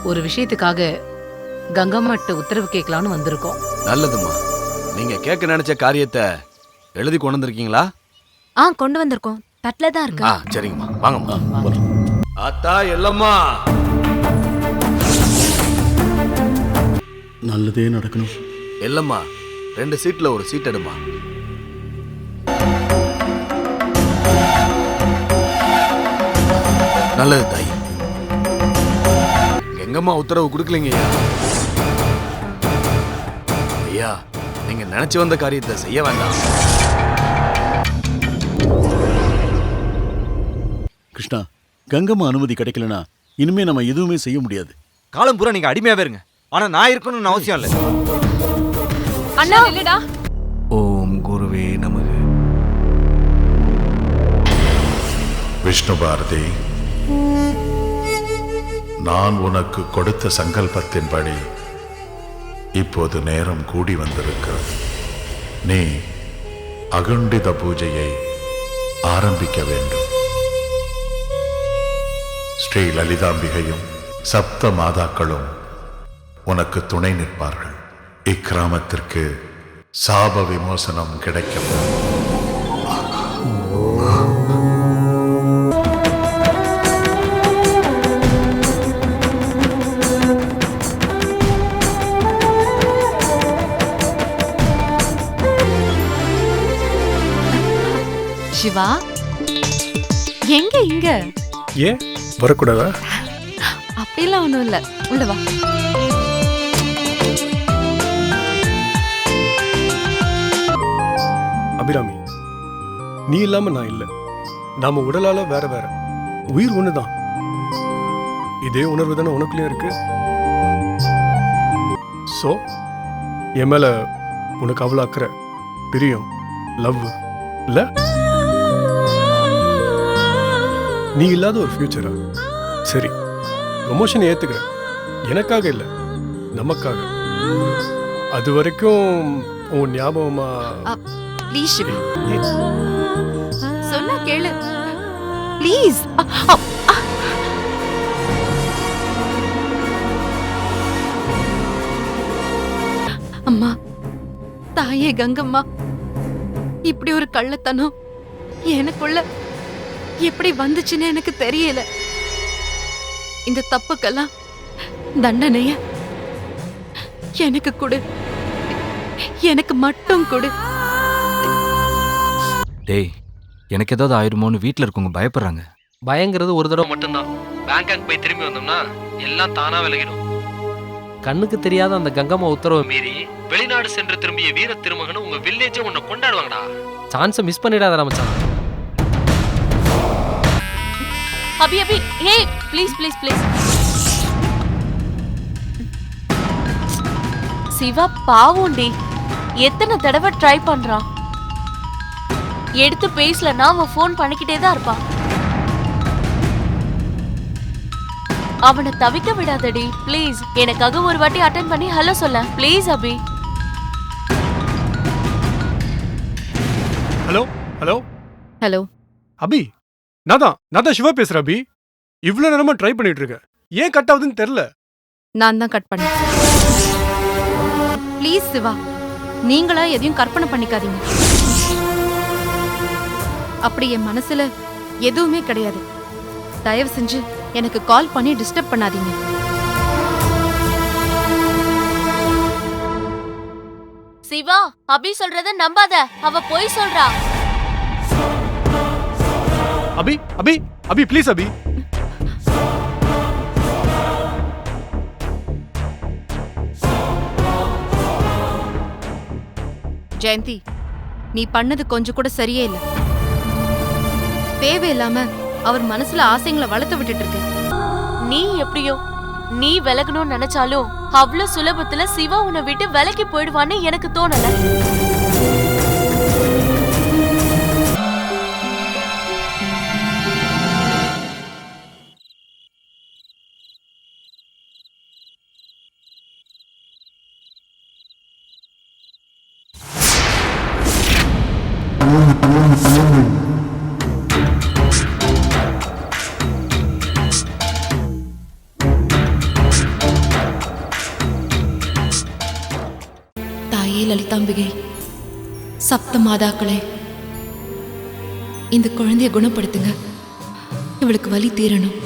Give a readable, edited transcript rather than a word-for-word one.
ஒரு விஷயத்துக்காக கங்கம்மாட்ட உத்தரவு கேட்கலான்னு வந்திருக்கோம். நல்லதும்மா. நீங்க கேட்க நினைச்ச காரியத்தை எழுதி கொண்டு வந்திருக்கீங்களா? கொண்டு வந்திருக்கோம். தட்ல தான் இருக்கு. சரிங்கம்மா, வாங்கம்மா. ஆத்தா எல்லம்மா, நல்லதே நடக்கணும். எல்லம்மா 2 சீட்ல ஒரு சீட் எடுமா. நல்லது தாய். எங்கம்மா உத்தரவு கொடுக்கலங்க ஐயா. ஐயா, நீங்க நினைச்சு வந்த காரியத்தை செய்ய வேண்டாம். கிருஷ்ணா, கங்கம்மா அனுமதி கிடைக்கலனா இனிமே நம்ம எதுவுமே செய்ய முடியாது. காலம் பூரா நீங்க அடிமையாவே இருங்க. ஆனா நான் இருக்கணும்னு அவசியம் இல்லை. அண்ணா இல்லடா. ஓம் குருவே நமக. விஷ்ணு பாரதி, நான் உனக்கு கொடுத்த சங்கல்பத்தின்படி இப்போது நேரம் கூடி வந்திருக்கிறது. நீ அகண்டித பூஜையை ஆரம்பிக்க வேண்டும். ஸ்ரீ லலிதாம்பிகையும் சப்த மாதாக்களும் உனக்கு துணை நிற்பார்கள். இக்கிராமத்திற்கு சாப விமோசனம் கிடைக்கும். சிவா, எங்க இங்க? ஏன் வரக்கூடாதா? அப்படிலாம் ஒண்ணும் இல்ல, உள்ள வா. அபிராமி, நீ இல்லாம நான் இல்ல. நாம உடலால வேற வேற, உயிர் ஒண்ணுதான். இதே உணர்வு தானே உனக்குள்ளயும் இருக்கு. சோ என் மேல உனக்கு அவ்வளவு அக்கறை, பிரியம், லவ் இல்ல? நீ இல்லாத ஒரு ஃபியூச்சரா? சரி, ப்ரொமோஷன் ஏத்துக்கிறேன். எனக்காக இல்ல, நமக்காக. அது வரைக்கும் உன் ஞாபகமா? ப்ளீஸ் சிவா, சொன்னா கேளு ப்ளீஸ். அம்மா, தாயே கங்கம்மா, இப்படி ஒரு கள்ளத்தனம் எனக்குள்ள எப்படி வந்துச்சுன்னு எனக்கு தெரியல. இந்த தப்புக்கெல்லாம் தண்டனைய எனக்கு கொடு, எனக்கு மட்டும் கொடு. டேய், எனக்கு ஏதாவது ஆயிடுமோன்னு வீட்டில் இருக்கவங்க பயப்படுறாங்க. பயங்கிறது ஒரு தடவை மட்டும்தான். பேங்காக் போய் திரும்பி வந்தோம்னா எல்லாம் தானா விலகிடும். கண்ணுக்கு தெரியாத அந்த கங்கம்மா உத்தரவை மீறி வெளிநாடு சென்று திரும்பிய வீர திருமகனும் உங்க வில்லேஜை உன்னை கொண்டாடுவாங்கடா. சான்ஸை மிஸ் பண்ணிடாத மச்சான். Abhi Abhi, hey please please please. Shiva பாவோண்டி, எத்தனை தடவை ட்ரை பண்றான். எடுத்து பேசலன்னா அவன் ஃபோன் பண்ணிக்கிட்டே தான் இருப்பான். அவனை தவிக்க விடாதடி ப்ளீஸ். எனக்காக ஒரு வாட்டி அட்டெண்ட் பண்ணி ஹலோ சொல்ல please Abhi. Hello hello hello Abhi, நான் தான் சிவா பேசுறேன். அபி, இவ்வளவு நேரமா ட்ரை பண்ணிட்டு இருக்கேன். ஏன் கட் ஆகுதுன்னு தெரியல. நான் தான் கட் பண்ணேன். ப்ளீஸ் சிவா, நீங்களா எதையும் கற்பனை பண்ணிக்காதீங்க. அப்படி என் மனசுல எதுவுமே கிடையாது. தயவு செஞ்சு எனக்கு கால் பண்ணி டிஸ்டர்ப் பண்ணாதீங்க. சிவா, அபி சொல்றத நம்பாத, அவ பொய் சொல்றா. அபி அபி அபி ப்ளீஸ் அபி. ஜெயந்தி, நீ பண்ணது கொஞ்சம் கூட சரியே இல்ல. தேவையில்லாம அவர் மனசுல ஆசைங்களை வளர்த்து விட்டுட்டு இருக்கு. நீ எப்படியோ நீ விலகணும்னு நினைச்சாலும் அவ்வளவு சுலபத்துல சிவா உன்னை விட்டு விலகி போயிடுவான்னு எனக்கு தோணல. லலிதாம்பிகை, சப்த மாதாக்களே, இந்த குழந்தைய குணப்படுத்துங்க. இவளுக்கு வலி தீரணும்.